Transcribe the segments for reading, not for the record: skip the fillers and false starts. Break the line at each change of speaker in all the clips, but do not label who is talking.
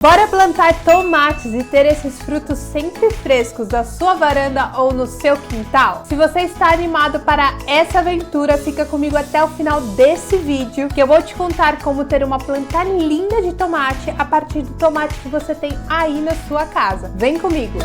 Bora plantar tomates e ter esses frutos sempre frescos na sua varanda ou no seu quintal? Se você está animado para essa aventura, fica comigo até o final desse vídeo, que eu vou te contar como ter uma planta linda de tomate a partir do tomate que você tem aí na sua casa. Vem comigo!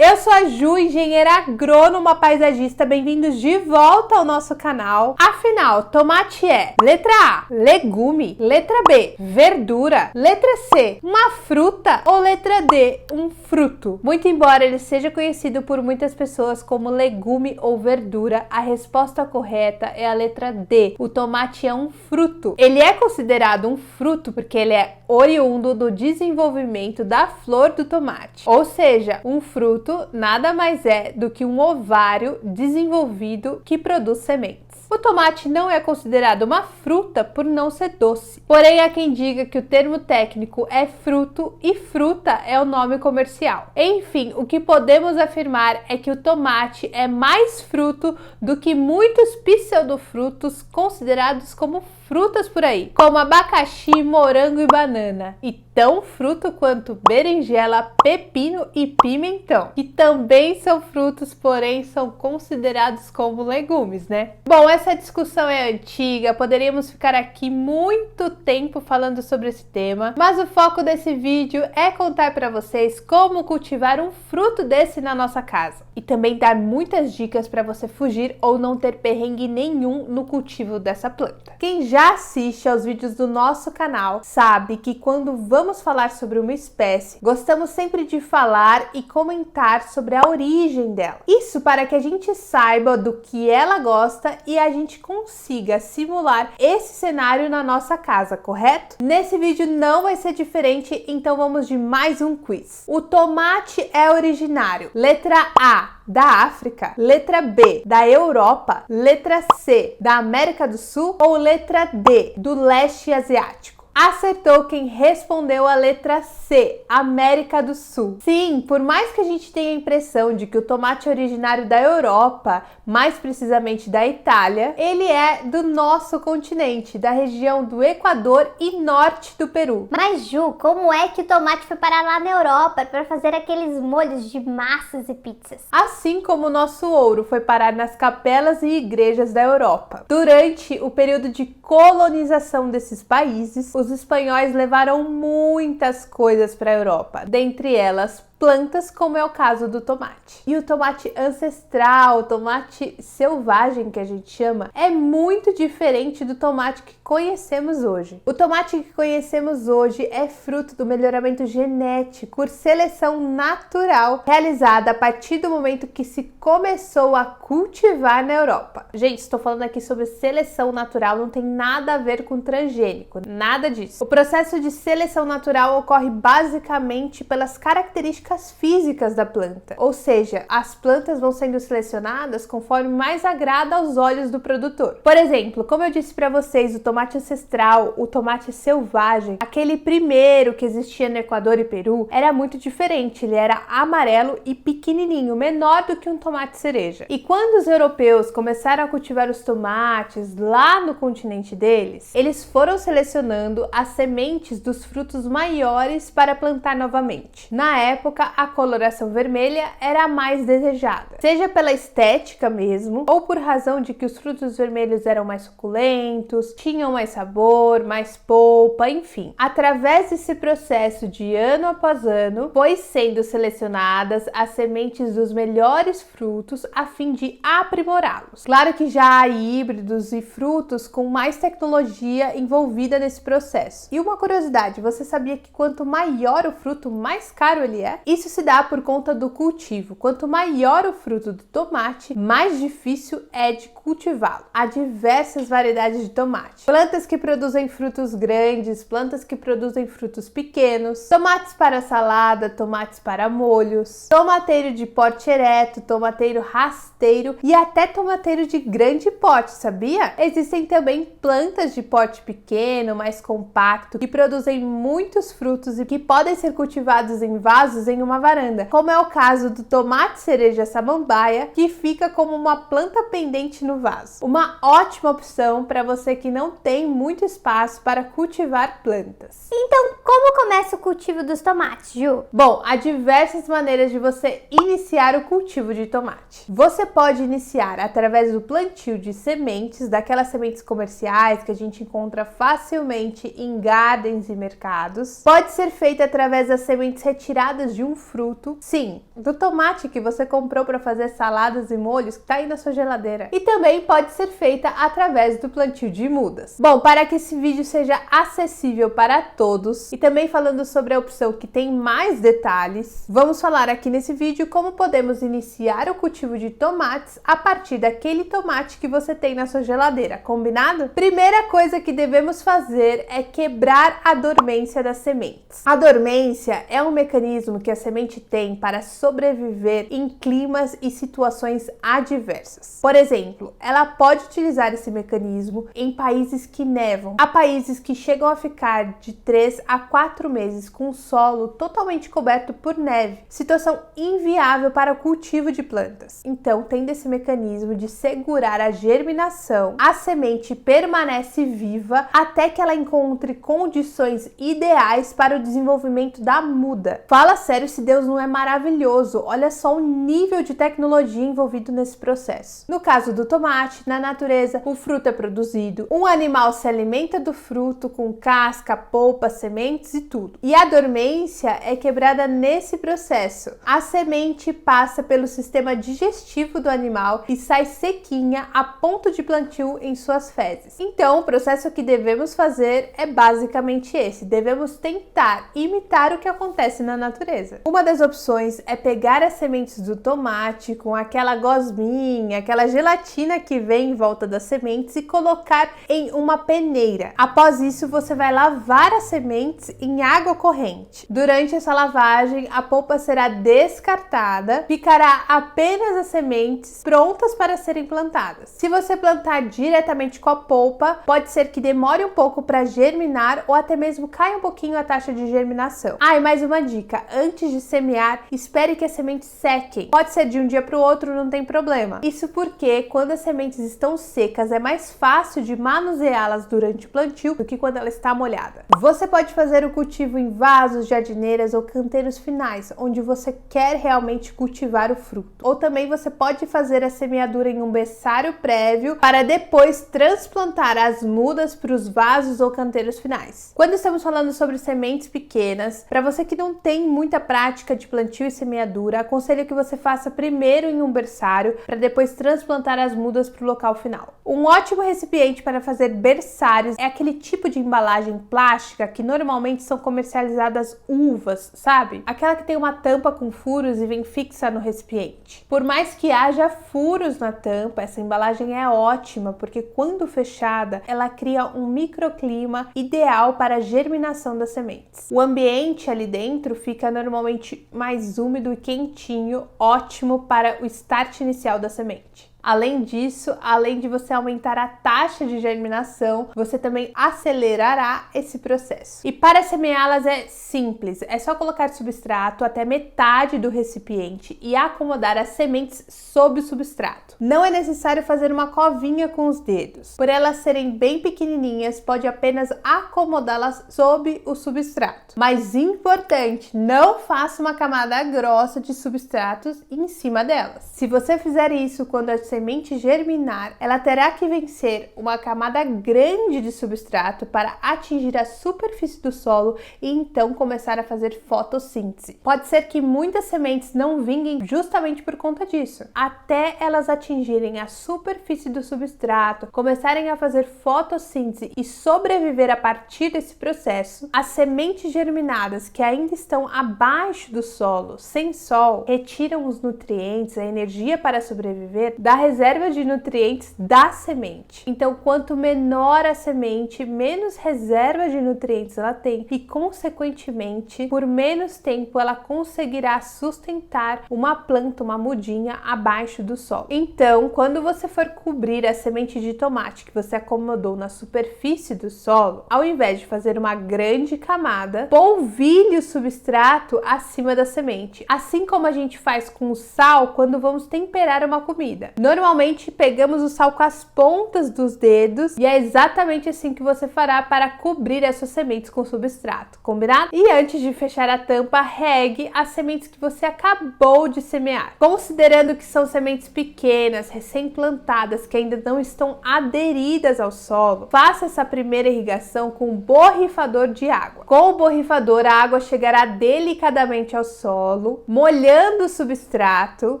Eu sou a Ju, engenheira agrônoma paisagista, bem-vindos de volta ao nosso canal. Afinal, tomate é letra A, legume, letra B, verdura, letra C, uma fruta ou letra D, um fruto? Muito embora ele seja conhecido por muitas pessoas como legume ou verdura, a resposta correta é a letra D. O tomate é um fruto. Ele é considerado um fruto porque ele é oriundo do desenvolvimento da flor do tomate, ou seja, um fruto nada mais é do que um ovário desenvolvido que produz sementes. O tomate não é considerado uma fruta por não ser doce. Porém, há quem diga que o termo técnico é fruto e fruta é o nome comercial. Enfim, o que podemos afirmar é que o tomate é mais fruto do que muitos pseudofrutos considerados como frutas por aí, como abacaxi, morango e banana. E tão fruto quanto berinjela, pepino e pimentão, que também são frutos, porém são considerados como legumes, né? Bom, essa discussão é antiga, poderíamos ficar aqui muito tempo falando sobre esse tema, mas o foco desse vídeo é contar para vocês como cultivar um fruto desse na nossa casa e também dar muitas dicas para você fugir ou não ter perrengue nenhum no cultivo dessa planta. Quem já assiste aos vídeos do nosso canal sabe que quando vamos falar sobre uma espécie, gostamos sempre de falar e comentar sobre a origem dela. Isso para que a gente saiba do que ela gosta e a gente consiga simular esse cenário na nossa casa, correto? Nesse vídeo não vai ser diferente, então vamos de mais um quiz. O tomate é originário, letra A, da África, letra B, da Europa, letra C, da América do Sul ou letra D, do leste asiático? Acertou quem respondeu a letra C, América do Sul. Sim, por mais que a gente tenha a impressão de que o tomate é originário da Europa, mais precisamente da Itália, ele é do nosso continente, da região do Equador e norte do Peru.
Mas Ju, como é que o tomate foi parar lá na Europa para fazer aqueles molhos de massas e pizzas?
Assim como o nosso ouro foi parar nas capelas e igrejas da Europa. Durante o período de colonização desses países, os espanhóis levaram muitas coisas para a Europa, dentre elas plantas, como é o caso do tomate. E o tomate ancestral, o tomate selvagem que a gente chama, é muito diferente do tomate que conhecemos hoje. O tomate que conhecemos hoje é fruto do melhoramento genético por seleção natural, realizada a partir do momento que se começou a cultivar na Europa. Gente, estou falando aqui sobre seleção natural, não tem nada a ver com transgênico, nada disso. O processo de seleção natural ocorre basicamente pelas características físicas da planta, ou seja, as plantas vão sendo selecionadas conforme mais agrada aos olhos do produtor. Por exemplo, como eu disse para vocês, o tomate ancestral, o tomate selvagem, aquele primeiro que existia no Equador e Peru, era muito diferente, ele era amarelo e pequenininho, menor do que um tomate cereja. E quando os europeus começaram a cultivar os tomates lá no continente deles, eles foram selecionando as sementes dos frutos maiores para plantar novamente. Na época, a coloração vermelha era a mais desejada, seja pela estética mesmo, ou por razão de que os frutos vermelhos eram mais suculentos, tinham mais sabor, mais polpa, enfim. Através desse processo de ano após ano, foi sendo selecionadas as sementes dos melhores frutos a fim de aprimorá-los. Claro que já há híbridos e frutos com mais tecnologia envolvida nesse processo. E uma curiosidade, você sabia que quanto maior o fruto, mais caro ele é? Isso se dá por conta do cultivo. Quanto maior o fruto do tomate, mais difícil é de cultivá-lo. Há diversas variedades de tomate. Plantas que produzem frutos grandes, plantas que produzem frutos pequenos, tomates para salada, tomates para molhos, tomateiro de porte ereto, tomateiro rasteiro e até tomateiro de grande porte, sabia? Existem também plantas de porte pequeno, mais compacto, que produzem muitos frutos e que podem ser cultivados em vasos em em uma varanda, como é o caso do tomate cereja samambaia, que fica como uma planta pendente no vaso. Uma ótima opção para você que não tem muito espaço para cultivar plantas.
Então, como começa o cultivo dos tomates, Ju?
Bom, há diversas maneiras de você iniciar o cultivo de tomate. Você pode iniciar através do plantio de sementes, daquelas sementes comerciais que a gente encontra facilmente em gardens e mercados. Pode ser feita através das sementes retiradas de um fruto, sim, do tomate que você comprou para fazer saladas e molhos que está aí na sua geladeira. E também pode ser feita através do plantio de mudas. Bom, para que esse vídeo seja acessível para todos e também falando sobre a opção que tem mais detalhes, vamos falar aqui nesse vídeo como podemos iniciar o cultivo de tomates a partir daquele tomate que você tem na sua geladeira, combinado? Primeira coisa que devemos fazer é quebrar a dormência das sementes. A dormência é um mecanismo que a semente tem para sobreviver em climas e situações adversas. Por exemplo, ela pode utilizar esse mecanismo em países que nevam. Há países que chegam a ficar de 3 a 4 meses com o solo totalmente coberto por neve, situação inviável para o cultivo de plantas. Então, tendo esse mecanismo de segurar a germinação, a semente permanece viva até que ela encontre condições ideais para o desenvolvimento da muda. Fala sério se Deus não é maravilhoso, olha só o nível de tecnologia envolvido nesse processo. No caso do tomate, na natureza, o fruto é produzido, um animal se alimenta do fruto com casca, polpa, sementes e tudo. E a dormência é quebrada nesse processo. A semente passa pelo sistema digestivo do animal e sai sequinha a ponto de plantio em suas fezes. Então, o processo que devemos fazer é basicamente esse. Devemos tentar imitar o que acontece na natureza. Uma das opções é pegar as sementes do tomate com aquela gosminha, aquela gelatina que vem em volta das sementes e colocar em uma peneira. Após isso, você vai lavar as sementes em água corrente. Durante essa lavagem, a polpa será descartada, ficará apenas as sementes prontas para serem plantadas. Se você plantar diretamente com a polpa, pode ser que demore um pouco para germinar ou até mesmo caia um pouquinho a taxa de germinação. E mais uma dica, antes de semear, espere que as sementes sequem. Pode ser de um dia para o outro, não tem problema. Isso porque quando as sementes estão secas, é mais fácil de manuseá-las durante o plantio do que quando ela está molhada. Você pode fazer o cultivo em vasos, jardineiras ou canteiros finais, onde você quer realmente cultivar o fruto. Ou também você pode fazer a semeadura em um berçário prévio para depois transplantar as mudas para os vasos ou canteiros finais. Quando estamos falando sobre sementes pequenas, para você que não tem muita prática de plantio e semeadura, aconselho que você faça primeiro em um berçário para depois transplantar as mudas para o local final. Um ótimo recipiente para fazer berçários é aquele tipo de embalagem plástica que normalmente são comercializadas uvas, sabe? Aquela que tem uma tampa com furos e vem fixa no recipiente. Por mais que haja furos na tampa, essa embalagem é ótima porque quando fechada, ela cria um microclima ideal para a germinação das sementes. O ambiente ali dentro fica normalmente mais úmido e quentinho, ótimo para o start inicial da semente. Além disso, além de você aumentar a taxa de germinação, você também acelerará esse processo. E para semeá-las é simples, é só colocar substrato até metade do recipiente e acomodar as sementes sob o substrato. Não é necessário fazer uma covinha com os dedos. Por elas serem bem pequenininhas, pode apenas acomodá-las sob o substrato. Mas importante, não faça uma camada grossa de substratos em cima delas. Se você fizer isso quando a semente germinar, ela terá que vencer uma camada grande de substrato para atingir a superfície do solo e então começar a fazer fotossíntese. Pode ser que muitas sementes não vinguem justamente por conta disso. Até elas atingirem a superfície do substrato, começarem a fazer fotossíntese e sobreviver a partir desse processo, as sementes germinadas que ainda estão abaixo do solo, sem sol, retiram os nutrientes, a energia para sobreviver da reserva de nutrientes da semente. Então, quanto menor a semente, menos reserva de nutrientes ela tem e, consequentemente, por menos tempo ela conseguirá sustentar uma planta, uma mudinha abaixo do solo. Então, quando você for cobrir a semente de tomate que você acomodou na superfície do solo, ao invés de fazer uma grande camada, polvilhe o substrato acima da semente, assim como a gente faz com o sal quando vamos temperar uma comida. Normalmente pegamos o sal com as pontas dos dedos e é exatamente assim que você fará para cobrir as suas sementes com substrato, combinado? E antes de fechar a tampa, regue as sementes que você acabou de semear. Considerando que são sementes pequenas, recém-plantadas, que ainda não estão aderidas ao solo, faça essa primeira irrigação com um borrifador de água. Com o borrifador, a água chegará delicadamente ao solo, molhando o substrato,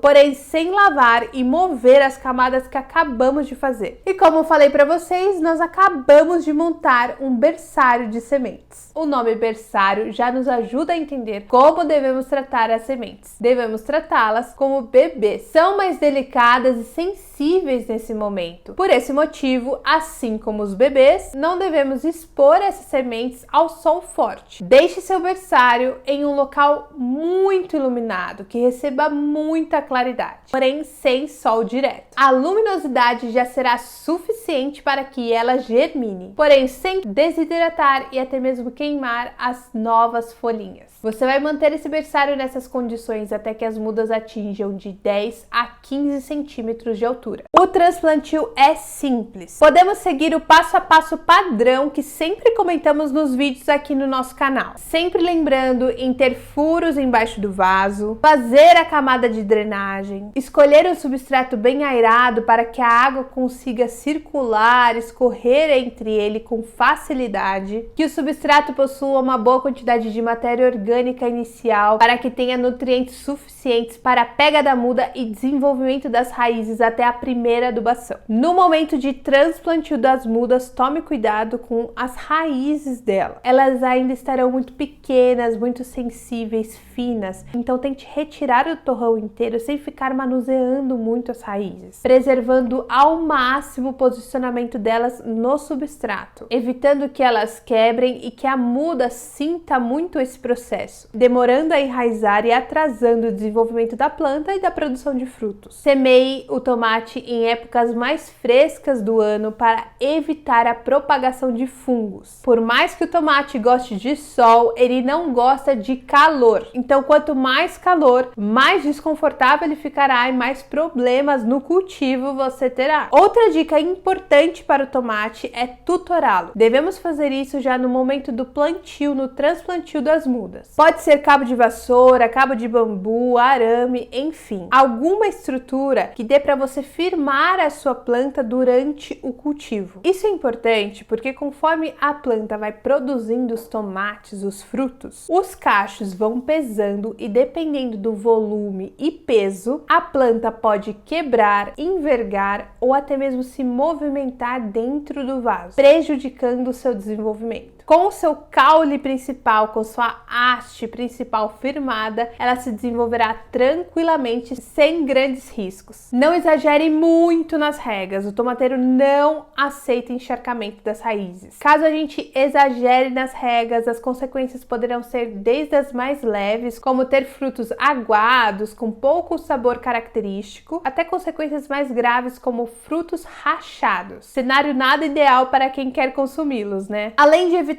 porém sem lavar e mover as camadas que acabamos de fazer. E como eu falei para vocês, nós acabamos de montar um berçário de sementes. O nome berçário já nos ajuda a entender como devemos tratar as sementes. Devemos tratá-las como bebês. São mais delicadas e sensíveis nesse momento. Por esse motivo, assim como os bebês, não devemos expor essas sementes ao sol forte. Deixe seu berçário em um local muito iluminado, que receba muita claridade, porém sem sol direto. A luminosidade já será suficiente para que ela germine, porém sem desidratar e até mesmo queimar as novas folhinhas. Você vai manter esse berçário nessas condições até que as mudas atinjam de 10 a 15 centímetros de altura. O transplantio é simples. Podemos seguir o passo a passo padrão que sempre comentamos nos vídeos aqui no nosso canal. Sempre lembrando em ter furos embaixo do vaso, fazer a camada de drenagem, escolher um substrato bem airado para que a água consiga circular, escorrer entre ele com facilidade, que o substrato possua uma boa quantidade de matéria orgânica inicial para que tenha nutrientes suficientes para a pega da muda e desenvolvimento das raízes até a primeira adubação. No momento de transplantio das mudas, tome cuidado com as raízes dela. Elas ainda estarão muito pequenas, muito sensíveis, finas, então tente retirar o torrão inteiro sem ficar manuseando muito as raízes, preservando ao máximo o posicionamento delas no substrato, evitando que elas quebrem e que a muda sinta muito esse processo, demorando a enraizar e atrasando o desenvolvimento da planta e da produção de frutos. Semeie o tomate em épocas mais frescas do ano para evitar a propagação de fungos. Por mais que o tomate goste de sol, ele não gosta de calor. Então, quanto mais calor, mais desconfortável ele ficará e mais problemas no cultivo você terá. Outra dica importante para o tomate é tutorá-lo. Devemos fazer isso já no momento do plantio, no transplantio das mudas. Pode ser cabo de vassoura, cabo de bambu, arame, enfim, alguma estrutura que dê para você firmar a sua planta durante o cultivo. Isso é importante porque conforme a planta vai produzindo os tomates, os frutos, os cachos vão pesando e dependendo do volume e peso, a planta pode quebrar, envergar ou até mesmo se movimentar dentro do vaso, prejudicando o seu desenvolvimento. Com o seu caule principal, com sua haste principal firmada, ela se desenvolverá tranquilamente, sem grandes riscos. Não exagere muito nas regas, o tomateiro não aceita encharcamento das raízes. Caso a gente exagere nas regas, as consequências poderão ser desde as mais leves, como ter frutos aguados, com pouco sabor característico, até consequências mais graves, como frutos rachados. Cenário nada ideal para quem quer consumi-los, né? Além de evitar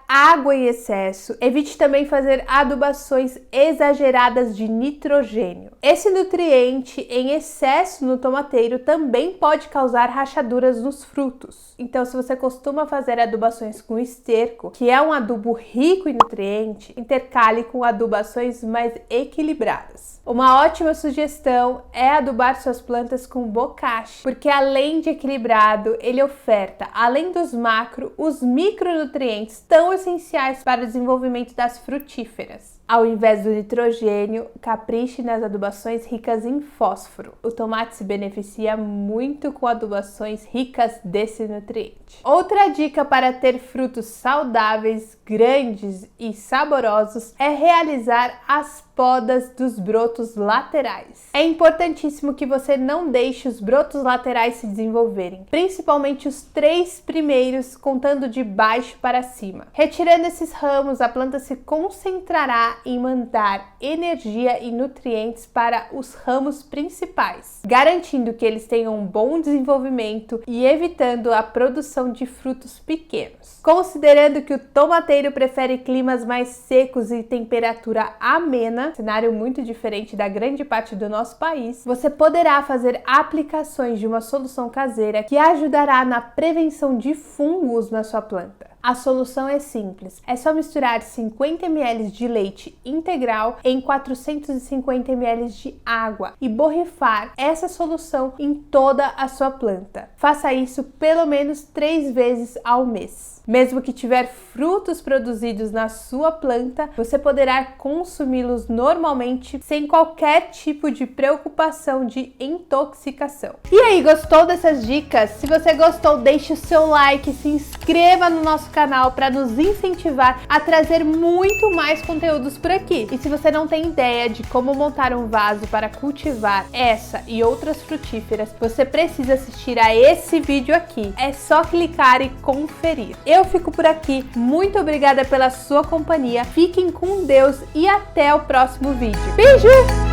água em excesso, evite também fazer adubações exageradas de nitrogênio. Esse nutriente em excesso no tomateiro também pode causar rachaduras nos frutos. Então, se você costuma fazer adubações com esterco, que é um adubo rico em nutriente, intercale com adubações mais equilibradas. Uma ótima sugestão é adubar suas plantas com bocache, porque além de equilibrado, ele oferta, além dos macro, os micronutrientes tão essenciais para o desenvolvimento das frutíferas. Ao invés do nitrogênio, capriche nas adubações ricas em fósforo. O tomate se beneficia muito com adubações ricas desse nutriente. Outra dica para ter frutos saudáveis, grandes e saborosos é realizar as podas dos brotos laterais. É importantíssimo que você não deixe os brotos laterais se desenvolverem, principalmente os 3 primeiros, contando de baixo para cima. Retirando esses ramos, a planta se concentrará em mandar energia e nutrientes para os ramos principais, garantindo que eles tenham um bom desenvolvimento e evitando a produção de frutos pequenos. Considerando que o tomateiro prefere climas mais secos e temperatura amena, cenário muito diferente da grande parte do nosso país, você poderá fazer aplicações de uma solução caseira que ajudará na prevenção de fungos na sua planta. A solução é simples, é só misturar 50 ml de leite integral em 450 ml de água e borrifar essa solução em toda a sua planta. Faça isso pelo menos 3 vezes ao mês. Mesmo que tiver frutos produzidos na sua planta, você poderá consumi-los normalmente sem qualquer tipo de preocupação de intoxicação. E aí, gostou dessas dicas? Se você gostou, deixe o seu like, se inscreva no nosso canal para nos incentivar a trazer muito mais conteúdos por aqui. E se você não tem ideia de como montar um vaso para cultivar essa e outras frutíferas, você precisa assistir a esse vídeo aqui. É só clicar e conferir. Eu fico por aqui, muito obrigada pela sua companhia, fiquem com Deus e até o próximo vídeo. Beijo!